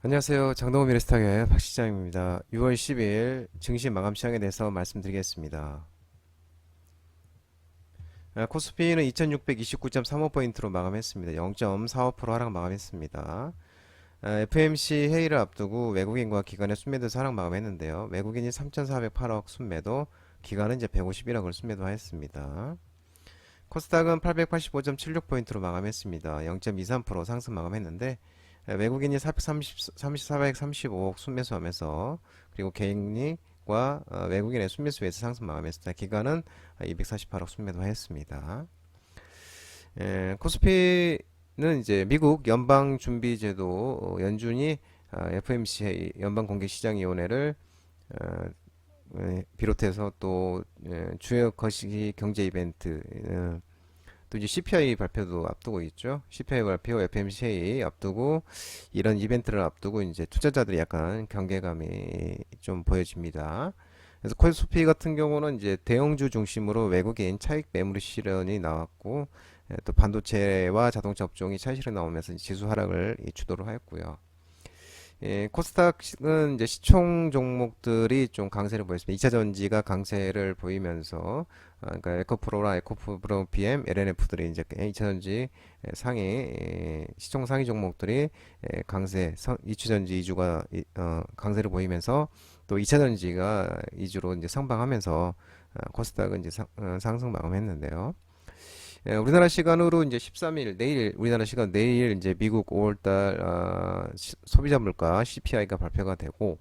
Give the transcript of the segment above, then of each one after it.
안녕하세요. 장동호 미래스탁의 박 시장입니다. 6월 10일 증시 마감 시장에 대해서 말씀드리겠습니다. 코스피는 2629.35포인트로 마감했습니다. 0.45% 하락 마감했습니다. FMC 회의를 앞두고 외국인과 기관의 순매도 하락 마감했는데요. 외국인이 3,408억 순매도, 기관은 이제 151억을 순매도하였습니다. 코스닥은 885.76포인트로 마감했습니다. 0.23% 상승 마감했는데 외국인이 435억 순매수하면서, 그리고 개인과 외국인의 순매수에서 상승 마감했습니다. 기관은 248억 순매도하였습니다. 코스피는 이제 미국 연방준비제도 연준이 FMC 연방공개시장위원회를 비롯해서 또 주요 거시기 경제 이벤트, 또 이제 CPI 발표도 앞두고 있죠. CPI 발표, FMC 회의 앞두고, 이런 이벤트를 앞두고 이제 투자자들이 약간 경계감이 좀 보여집니다. 그래서 코스피 같은 경우는 이제 대형주 중심으로 외국인 차익 매물 실현이 나왔고, 또 반도체와 자동차 업종이 차익 실현 나오면서 지수 하락을 주도를 하였고요. 코스닥은 이제 시총 종목들이 좀 강세를 보였습니다. 2차 전지가 강세를 보이면서, 그러니까 에코프로라, 에코프로 BM, LNF들이 이제 2차 전지 상위, 시총 상위 종목들이 강세, 2차 전지 2주가 강세를 보이면서, 또 2차 전지가 2주로 이제 상방하면서 코스닥은 이제 상승 마감했는데요. 우리나라 시간으로 이제 13일 내일, 우리나라 시간 내일 이제 미국 5월달 소비자 물가 CPI가 발표가 되고,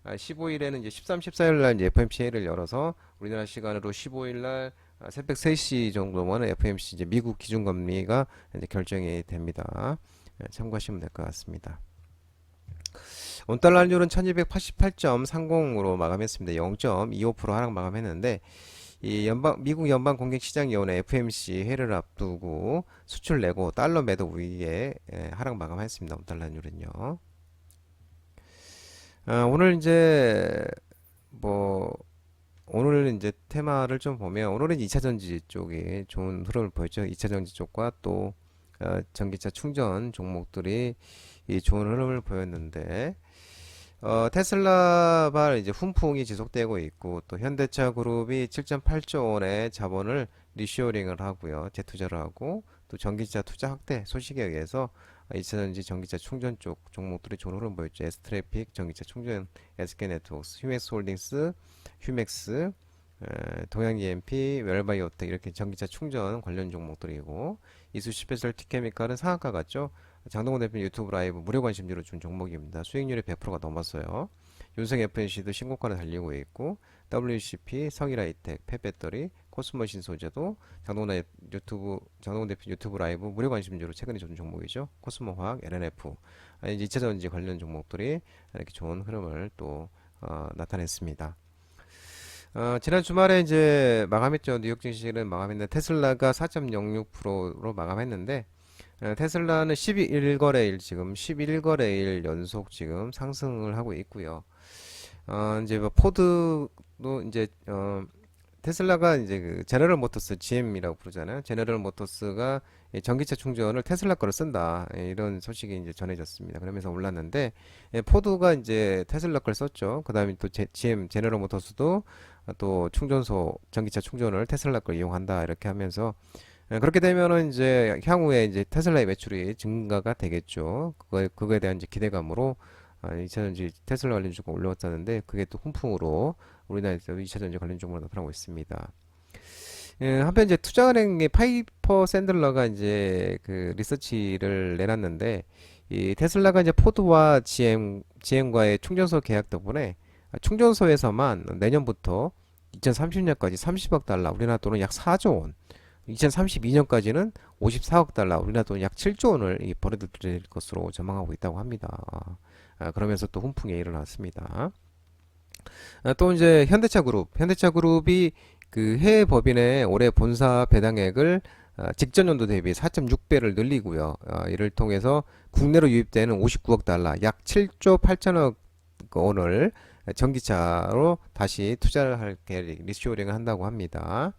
15일에는 이제 13, 14일 날 이제 FOMC를 열어서 우리나라 시간으로 15일 날 새벽 3시 정도면 FOMC 이제 미국 기준금리가 이제 결정이 됩니다. 참고하시면 될 것 같습니다. 원달러율은 1288.30으로 마감했습니다. 0.25% 하락 마감했는데, 미국 연방공개시장위원회 FMC 회의를 앞두고 수출 내고 달러 매도 위에 하락 마감했습니다. 원달러율은요. 오늘 이제 뭐 오늘 이제 테마를 좀 보면, 오늘은 2차 전지 쪽이 좋은 흐름을 보였죠. 2차 전지 쪽과 또 전기차 충전 종목들이 이 좋은 흐름을 보였는데, 테슬라발 이제 훈풍이 지속되고 있고, 또 현대차 그룹이 7.8조 원의 자본을 리쇼링을 하고요, 재투자를 하고, 또 전기차 투자 확대 소식에 의해서 2차전지 전기차 충전 쪽 종목들이 좋은 흐름 보였죠. S트래픽, 전기차 충전, SK네트워크스, 휴맥스 홀딩스, 휴맥스, 동양 EMP, 웰바이오텍, 이렇게 전기차 충전 관련 종목들이고, 이수 시페셜 티케미칼은 상한가 같죠. 장동건 대표 유튜브 라이브 무료 관심주로 준 종목입니다. 수익률이 100%가 넘었어요. 윤성 FNC도 신고가를 달리고 있고, WCP, 성일하이텍, 폐배터리, 코스모신 소재도 장동건 대표 유튜브 라이브 무료 관심주로 최근에 준 종목이죠. 코스모화학, LNF, 이제 2차전지 관련 종목들이 이렇게 좋은 흐름을 또 나타냈습니다. 지난 주말에 이제 마감했죠. 뉴욕 증시는 마감했는데 테슬라가 4.06%로 마감했는데, 테슬라는 11거래일, 지금 11거래일 연속 지금 상승을 하고 있고요. 이제 뭐 포드도 이제 테슬라가 이제 그 제너럴 모터스 GM이라고 부르잖아요. 제너럴 모터스가 이 전기차 충전을 테슬라 거를 쓴다, 이런 소식이 이제 전해졌습니다. 그러면서 올랐는데, 포드가 이제 테슬라 걸 썼죠. 그다음에 또 GM 제너럴 모터스도 또 충전소 전기차 충전을 테슬라 걸 이용한다, 이렇게 하면서 그렇게 되면은 이제 향후에 이제 테슬라의 매출이 증가가 되겠죠. 그거에 대한 이제 기대감으로 2차전지 테슬라 관련 주가 올라왔다는데, 그게 또 훈풍으로 우리나라에서 2차전지 관련 종목으로 나타나고 있습니다. 한편 이제 투자은행의 파이퍼 샌들러가 이제 그 리서치를 내놨는데, 이 테슬라가 이제 포드와 GM과의 충전소 계약 덕분에 충전소에서만 내년부터 2030년까지 30억 달러, 우리나라 돈은 약 4조 원, 2032년까지는 54억 달러, 우리나라 돈 약 7조 원을 벌어들일 것으로 전망하고 있다고 합니다. 그러면서 또 훈풍이 일어났습니다. 또 이제 현대차 그룹이 그 해외 법인의 올해 본사 배당액을 직전 연도 대비 4.6배를 늘리고요. 이를 통해서 국내로 유입되는 59억 달러, 약 7조 8천억 원을 전기차로 다시 투자를 할 계획, 리쇼링을 한다고 합니다.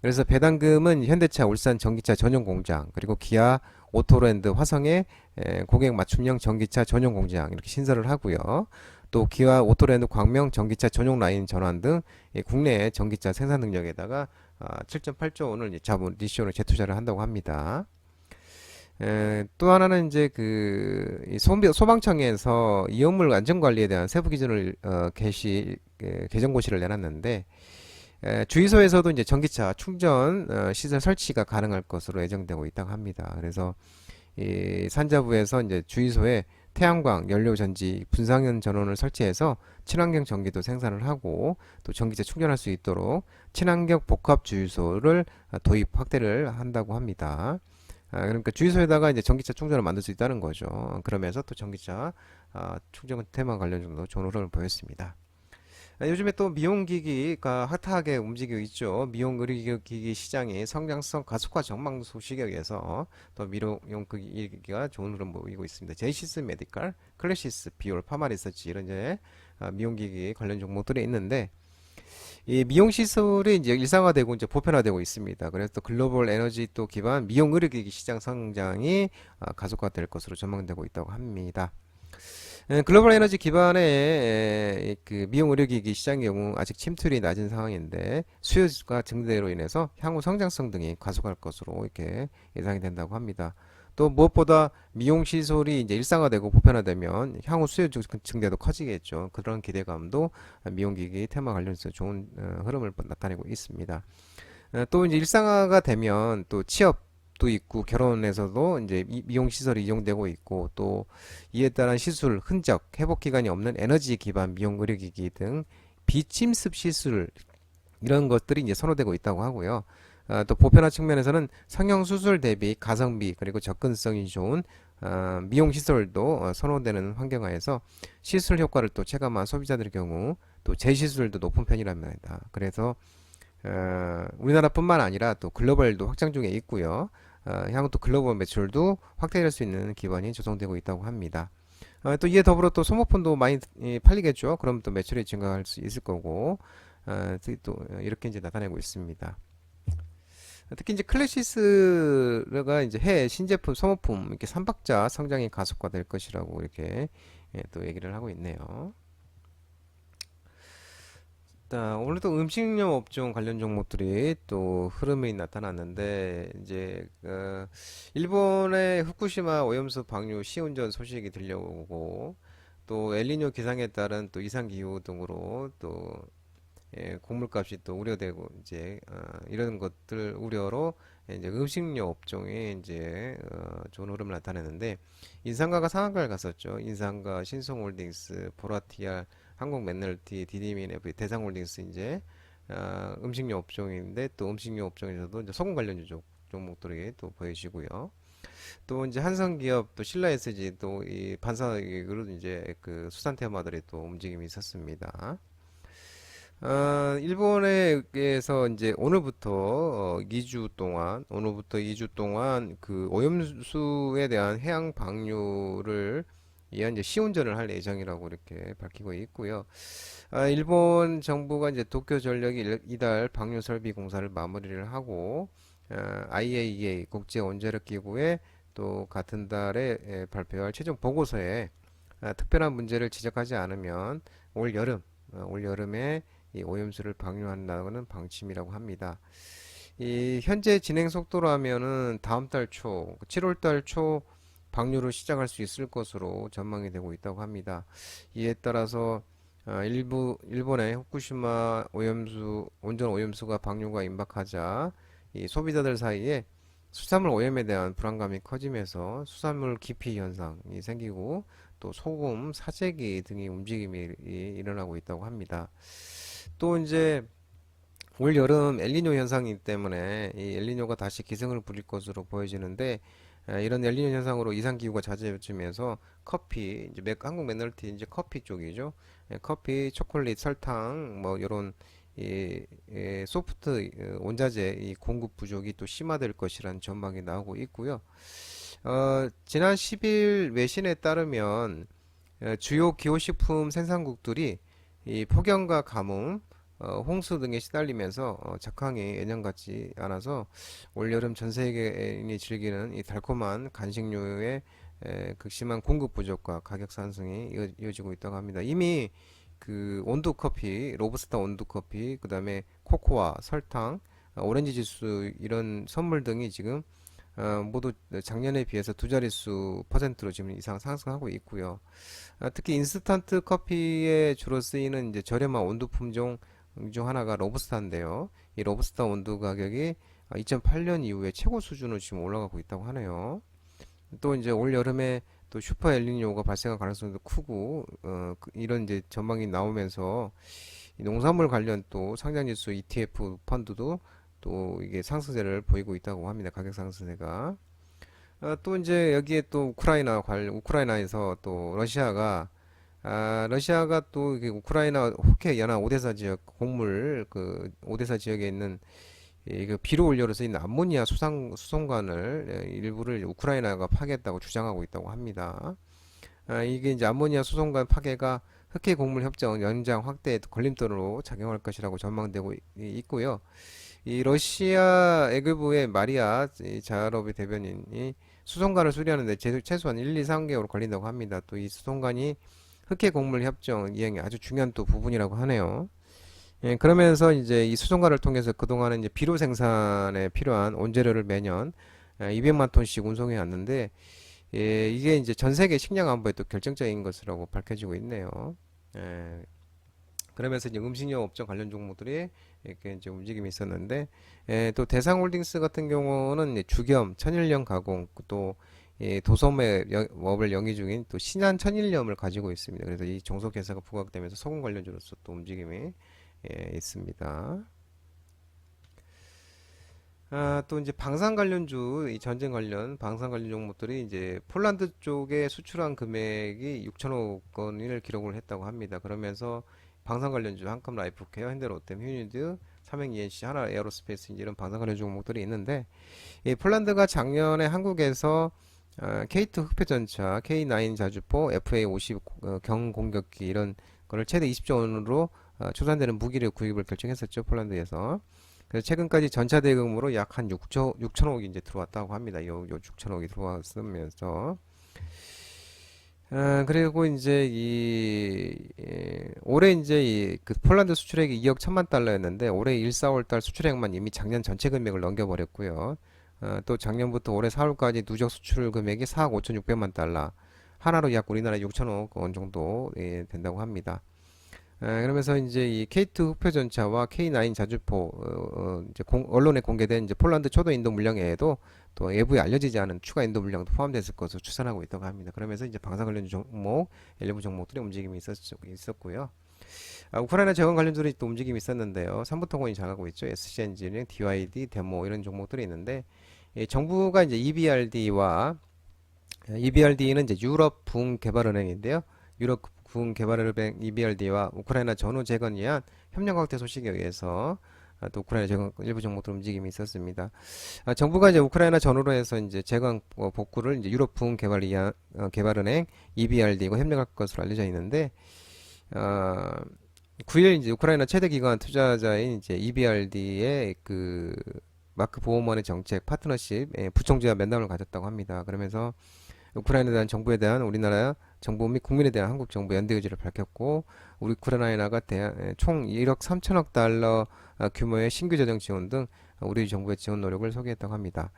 그래서 배당금은 현대차, 울산 전기차 전용 공장, 그리고 기아, 오토랜드, 화성의 고객 맞춤형 전기차 전용 공장 이렇게 신설을 하고요. 또 기아, 오토랜드, 광명 전기차 전용 라인 전환 등 국내 전기차 생산 능력에다가 7.8조 원을 자본 리시온을 재투자를 한다고 합니다. 또 하나는 이제 이 소방청에서 이온물 안전관리에 대한 세부 기준을 개정 고시를 내놨는데 주유소에서도 이제 전기차 충전 시설 설치가 가능할 것으로 예정되고 있다고 합니다. 그래서 이 산자부에서 이제 주유소에 태양광, 연료전지, 분산형 전원을 설치해서 친환경 전기도 생산을 하고 또 전기차 충전할 수 있도록 친환경 복합 주유소를 도입 확대를 한다고 합니다. 그러니까 주유소에다가 이제 전기차 충전을 만들 수 있다는 거죠. 그러면서 또 전기차 충전 테마 관련주도 좋은 흐름을 보였습니다. 요즘에 또 미용기기가 핫하게 움직이고 있죠. 미용 의료기기 시장이 성장성 가속화 전망 소식에 의해서 또 미용기기가 좋은 흐름 보이고 있습니다. 제이시스 메디칼, 클래시스, 비올, 파마리서치 이런 이제 미용기기 관련 종목들이 있는데 이 미용 시설이 이제 일상화되고 이제 보편화되고 있습니다. 그래서 또 글로벌 에너지 또 기반 미용 의료기기 시장 성장이 가속화될 것으로 전망되고 있다고 합니다. 글로벌 에너지 기반의 그 미용 의료기기 시장의 경우 아직 침투율이 낮은 상황인데 수요가 증대로 인해서 향후 성장성 등이 가속할 것으로 이렇게 예상이 된다고 합니다. 또 무엇보다 미용 시설이 이제 일상화되고 보편화되면 향후 수요 증대도 커지겠죠. 그런 기대감도 미용기기 테마 관련해서 좋은 흐름을 나타내고 있습니다. 또 이제 일상화가 되면 또 취업도 있고 결혼에서도 이제 미용 시설이 이용되고 있고 또 이에 따른 시술 흔적 회복 기간이 없는 에너지 기반 미용 의료기기 등 비침습 시술 이런 것들이 이제 선호되고 있다고 하고요. 또 보편화 측면에서는 성형 수술 대비 가성비 그리고 접근성이 좋은 미용 시설도 선호되는 환경하에서 시술 효과를 또 체감한 소비자들의 경우 또 재시술도 높은 편이랍니다. 그래서 우리나라뿐만 아니라 또 글로벌도 확장 중에 있고요. 향후 또 글로벌 매출도 확대될 수 있는 기반이 조성되고 있다고 합니다. 또 이에 더불어 또 소모품도 많이 팔리겠죠. 그럼 또 매출이 증가할 수 있을 거고 또 이렇게 이제 나타내고 있습니다. 특히 이제 클래시스가 이제 해외 신제품, 소모품 이렇게 삼박자 성장이 가속화될 것이라고 이렇게 또 얘기를 하고 있네요. 오늘도 음식료 업종 관련 종목들이 또 흐름이 나타났는데 이제 일본의 후쿠시마 오염수 방류 시운전 소식이 들려오고 또 엘니뇨 기상에 따른 또 이상 기후 등으로 또 곡물값이 또 우려되고 이제 이런 것들 우려로 이제 음식료 업종이 이제 좋은 흐름을 나타내는데 인상가가 상한가를 갔었죠. 인상가, 신성홀딩스, 보라티알, 한국맨널티, 디디미네프, 대상홀딩스 이제 음식료 업종인데 또 음식료 업종에서도 이제 소금 관련 종목들이 또 보여지고요. 또 이제 한성기업, 또 신라SG, 또 이 반사기로 이제 그 수산 테마들이 또 움직임이 있었습니다. 일본에서 이제 오늘부터 2주 동안 그 오염수에 대한 해양 방류를 위한 이제 시운전을 할 예정이라고 이렇게 밝히고 있고요. 일본 정부가 이제 도쿄 전력이 이달 방류 설비 공사를 마무리를 하고, IAEA 국제 원자력 기구에 또 같은 달에 발표할 최종 보고서에 특별한 문제를 지적하지 않으면 올 여름에 이 오염수를 방류한다는 방침이라고 합니다. 이 현재 진행 속도라면은 다음 달 초, 7월 달 초 방류를 시작할 수 있을 것으로 전망이 되고 있다고 합니다. 이에 따라서 일본의 후쿠시마 온전 오염수가 방류가 임박하자 이 소비자들 사이에 수산물 오염에 대한 불안감이 커지면서 수산물 기피 현상이 생기고 또 소금, 사재기 등의 움직임이 일어나고 있다고 합니다. 또 이제 올 여름 엘니뇨 현상이기 때문에 이 엘니뇨가 다시 기승을 부릴 것으로 보여지는데 이런 엘니뇨 현상으로 이상 기후가 잦아지면서 커피 이제 한국 맥널티 이제 커피 쪽이죠. 커피, 초콜릿, 설탕 뭐 이런 소프트 원자재 이 공급 부족이 또 심화될 것이라는 전망이 나오고 있고요. 지난 10일 외신에 따르면 주요 기호식품 생산국들이 이 폭염과 가뭄, 홍수 등에 시달리면서 작황이 예년 같지 않아서 올여름 전 세계인이 즐기는 이 달콤한 간식류의 극심한 공급 부족과 가격 상승이 이어지고 있다고 합니다. 이미 그 온도 커피, 로부스타 온도 커피, 그 다음에 코코아, 설탕, 오렌지 주스 이런 선물 등이 지금 모두 작년에 비해서 두 자릿수 퍼센트로 지금 이상 상승하고 있고요. 특히 인스턴트 커피에 주로 쓰이는 이제 저렴한 온두 품종 중 하나가 로부스타인데요. 이 로부스타 온두 가격이 2008년 이후에 최고 수준으로 지금 올라가고 있다고 하네요. 또 이제 올 여름에 또 슈퍼 엘니뇨가 발생할 가능성도 크고 이런 이제 전망이 나오면서 이 농산물 관련 또 상장지수 ETF 펀드도 또 이게 상승세를 보이고 있다고 합니다. 가격 상승세가. 또 이제 여기에 또 우크라이나에서 또 러시아가 또 이게 우크라이나 호케 연안 오데사 지역 곡물 그 오데사 지역에 있는 그 비료 원료로 쓰이는 암모니아 수송관을 일부를 우크라이나가 파괴했다고 주장하고 있다고 합니다. 이게 이제 암모니아 수송관 파괴가 흑해 곡물 협정 연장 확대에 걸림돌로 작용할 것이라고 전망되고 있고요. 이 러시아 에그부의 마리아 자하로비 대변인이 수송관을 수리하는데 최소한 1, 2, 3개월 걸린다고 합니다. 또 이 수송관이 흑해 곡물 협정 이행이 아주 중요한 또 부분이라고 하네요. 예, 그러면서 이제 이 수송관을 통해서 그동안은 이제 비료 생산에 필요한 원재료를 매년 200만 톤씩 운송해 왔는데 이게 이제 전 세계 식량 안보에 또 결정적인 것이라고 밝혀지고 있네요. 예, 그러면서 이제 음식료 업종 관련 종목들이 이렇게 이제 움직임이 있었는데 또 대상홀딩스 같은 경우는 주겸, 천일염 가공 또 도소매업을 영위 중인 또 신한 천일염을 가지고 있습니다. 그래서 이 종속회사가 부각되면서 소금 관련주로서 또 움직임이 있습니다. 또 이제 방산 관련주, 이 전쟁 관련 방산 관련 종목들이 이제 폴란드 쪽에 수출한 금액이 6천억 원을 기록을 했다고 합니다. 그러면서 방산 관련주 한컴 라이프케어, 현대로템, 휴니드, 삼행 ENC, 하나 에어로스페이스 이런 방산 관련 종목들이 있는데 이 폴란드가 작년에 한국에서 K2 흑표전차, K9 자주포, FA50 경공격기 이런 거를 최대 20조 원으로 추산되는 무기를 구입을 결정했었죠, 폴란드에서. 그래서 최근까지 전차 대금으로 약 한 6천억이 이제 들어왔다고 합니다. 요 6천억이 들어왔으면서. 그리고 이제 올해 이제 그 폴란드 수출액이 2억 1천만 달러였는데 올해 1, 4월 달 수출액만 이미 작년 전체 금액을 넘겨버렸고요. 또 작년부터 올해 4월까지 누적 수출 금액이 4억 5천6백만 달러. 하나로 약 우리나라 6천억 원 정도 된다고 합니다. 그러면서 이제 이 K2 흑표전차와 K9 자주포 이제 언론에 공개된 이제 폴란드 초도 인도 물량 외에도 또 외부에 알려지지 않은 추가 인도 물량도 포함됐을 것으로 추산하고 있다고 합니다. 그러면서 이제 방산 관련 종목, 일부 종목들의 움직임이 있었고요. 우크라이나 재건 관련주들이 또 움직임이 있었는데요. 삼부토건이 잘하고 있죠. SC엔지니어링, DYD, 데모 이런 종목들이 있는데 정부가 이제 EBRD는 이제 유럽 부흥개발은행인데요. 유럽 부흥개발은행 EBRD와 우크라이나 전후 재건을 위한 협력 확대 소식에 의해서 또 우크라이나 재건 일부 종목들 움직임이 있었습니다. 정부가 이제 우크라이나 전후로 해서 이제 재건 복구를 이제 유럽 부흥개발은행 EBRD와 협력할 것으로 알려져 있는데 9일 이제 우크라이나 최대 기관 투자자인 이제 EBRD의 그 마크 보호먼의 정책 파트너십 부총재와 면담을 가졌다고 합니다. 그러면서 우크라이나에 대한 정부에 대한 우리나라 정부 및 국민에 대한 한국 정부 연대 의지를 밝혔고 우리 우크라이나가 총 1억 3천억 달러 규모의 신규 재정 지원 등 우리 정부의 지원 노력을 소개했다고 합니다.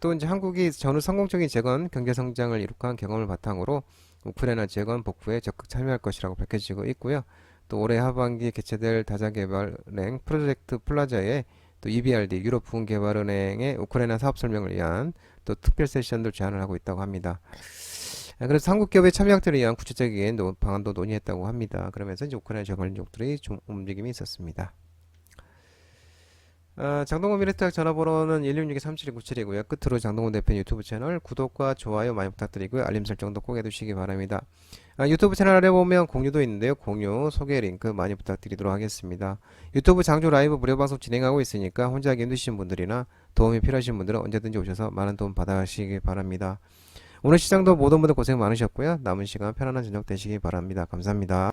또 이제 한국이 전후 성공적인 재건 경제 성장을 이룩한 경험을 바탕으로 우크라이나 재건 복구에 적극 참여할 것이라고 밝혀지고 있고요. 또 올해 하반기 개최될 다자개발은행 프로젝트 플라자에 또 EBRD 유럽 부흥개발은행의 우크라이나 사업 설명을 위한 또 특별 세션도 제안을 하고 있다고 합니다. 그래서 한국 기업의 참여 확대를 위한 구체적인 방안도 논의했다고 합니다. 그러면서 이제 우크라이나 재건족들의 좀 움직임이 있었습니다. 장동건 미래투자 전화번호는 166-3797이고요. 끝으로 장동건 대표 유튜브 채널 구독과 좋아요 많이 부탁드리고요. 알림 설정도 꼭 해두시기 바랍니다. 유튜브 채널 아래 보면 공유도 있는데요. 공유, 소개 링크 많이 부탁드리도록 하겠습니다. 유튜브 장조 라이브 무료 방송 진행하고 있으니까 혼자 하기 힘드신 분들이나 도움이 필요하신 분들은 언제든지 오셔서 많은 도움 받아가시기 바랍니다. 오늘 시장도 모든 분들 고생 많으셨고요. 남은 시간 편안한 저녁 되시기 바랍니다. 감사합니다.